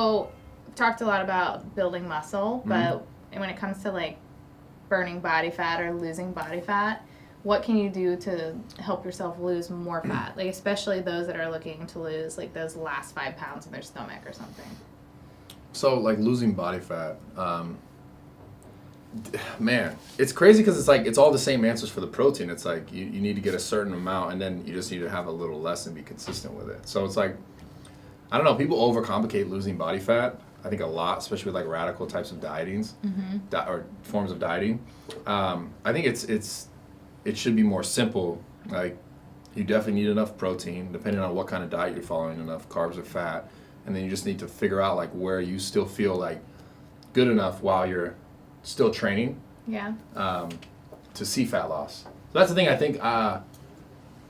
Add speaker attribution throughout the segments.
Speaker 1: So, we've talked a lot about building muscle, but when it comes to like burning body fat or losing body fat, what can you do to help yourself lose more fat? Like, especially those that are looking to lose like those last 5 pounds in their stomach or something.
Speaker 2: So, like, losing body fat, man, it's crazy because it's like, it's all the same answers for the protein. It's like, you need to get a certain amount, and then you just need to have a little less and be consistent with it. So it's like, I don't know, people overcomplicate losing body fat, I think a lot, especially with like radical types of dietings, or forms of dieting. I think it should be more simple. Like, you definitely need enough protein, depending on what kind of diet you're following, enough carbs or fat. And then you just need to figure out like where you still feel like good enough while you're still training.
Speaker 1: Yeah.
Speaker 2: To see fat loss. So that's the thing. I think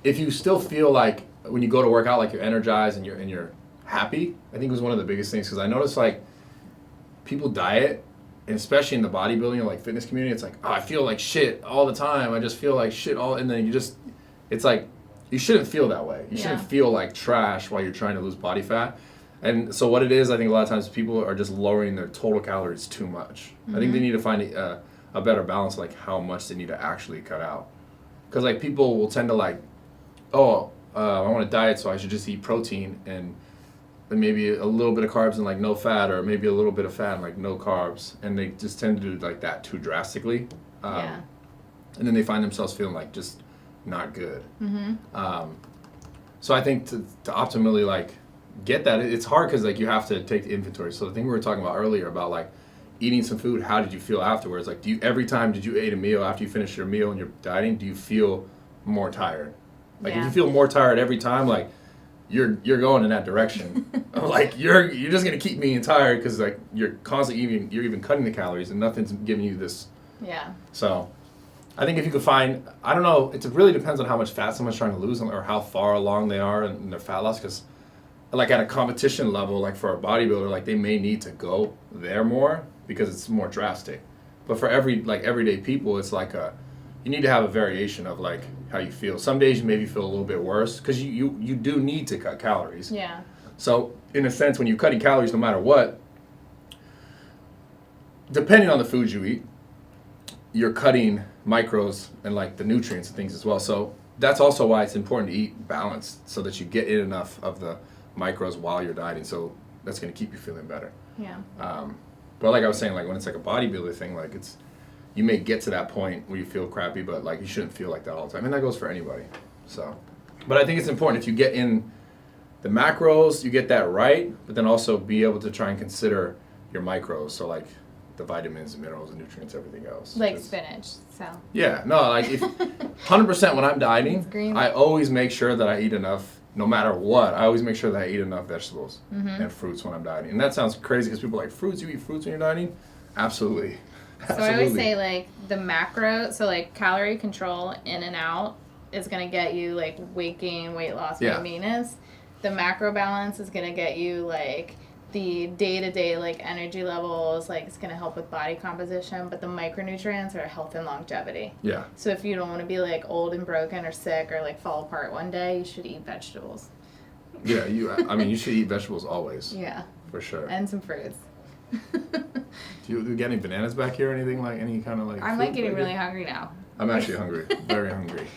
Speaker 2: if you still feel like when you go to work out, like you're energized and you're happy, I think it was one of the biggest things, because I noticed like people diet, and especially in the bodybuilding or like fitness community, it's like, oh, I feel like shit all the time. I just feel like shit and then it's like, you shouldn't feel that way. You shouldn't feel like trash while you're trying to lose body fat. And so what it is, I think a lot of times people are just lowering their total calories too much. I think they need to find a better balance, like how much they need to actually cut out. Because like people will tend to like, I want to diet, so I should just eat protein and maybe a little bit of carbs and like no fat, or maybe a little bit of fat and like no carbs. And they just tend to do like that too drastically. And then they find themselves feeling like just not good. So I think to optimally like get that, it's hard because like you have to take the inventory. So the thing we were talking about earlier about like eating some food, how did you feel afterwards? Like, every time did you eat a meal after you finish your meal and you're dieting, do you feel more tired? Like if you feel more tired every time, like you're going in that direction. Like you're just gonna keep being tired because like you're constantly you're even cutting the calories and nothing's giving you this. Yeah. So I think if you could find, I don't know, it really depends on how much fat someone's trying to lose or how far along they are in their fat loss. Because like at a competition level, like for a bodybuilder, like they may need to go there more because it's more drastic. But for everyday people, it's like you need to have a variation of like how you feel. Some days you maybe feel a little bit worse because you do need to cut calories. Yeah. So in a sense, when you're cutting calories, no matter what, depending on the foods you eat, you're cutting micros and like the nutrients and things as well. So that's also why it's important to eat balanced so that you get in enough of the micros while you're dieting. So that's going to keep you feeling better. Yeah. But like I was saying, like when it's like a bodybuilder thing, like you may get to that point where you feel crappy, but like you shouldn't feel like that all the time. And that goes for anybody. So, but I think it's important if you get in the macros, you get that right, but then also be able to try and consider your micros. So like the vitamins and minerals and nutrients, everything else.
Speaker 1: Like spinach, so.
Speaker 2: Yeah, no, like 100% when I'm dieting, I always make sure that I eat enough, no matter what. I always make sure that I eat enough vegetables and fruits when I'm dieting. And that sounds crazy because people are like, fruits, you eat fruits when you're dieting? Absolutely.
Speaker 1: So I always say like the macro, so like calorie control in and out is going to get you like weight gain, weight loss, weight maintenance. The macro balance is going to get you like the day-to-day like energy levels, like it's going to help with body composition, but the micronutrients are health and longevity. Yeah. So if you don't want to be like old and broken or sick or like fall apart one day, you should eat vegetables.
Speaker 2: Yeah, you should eat vegetables always. Yeah. For sure.
Speaker 1: And some fruits.
Speaker 2: Do you get any bananas back here or anything, like any kind of like
Speaker 1: I'm like getting really hungry now.
Speaker 2: I'm actually hungry. Very hungry.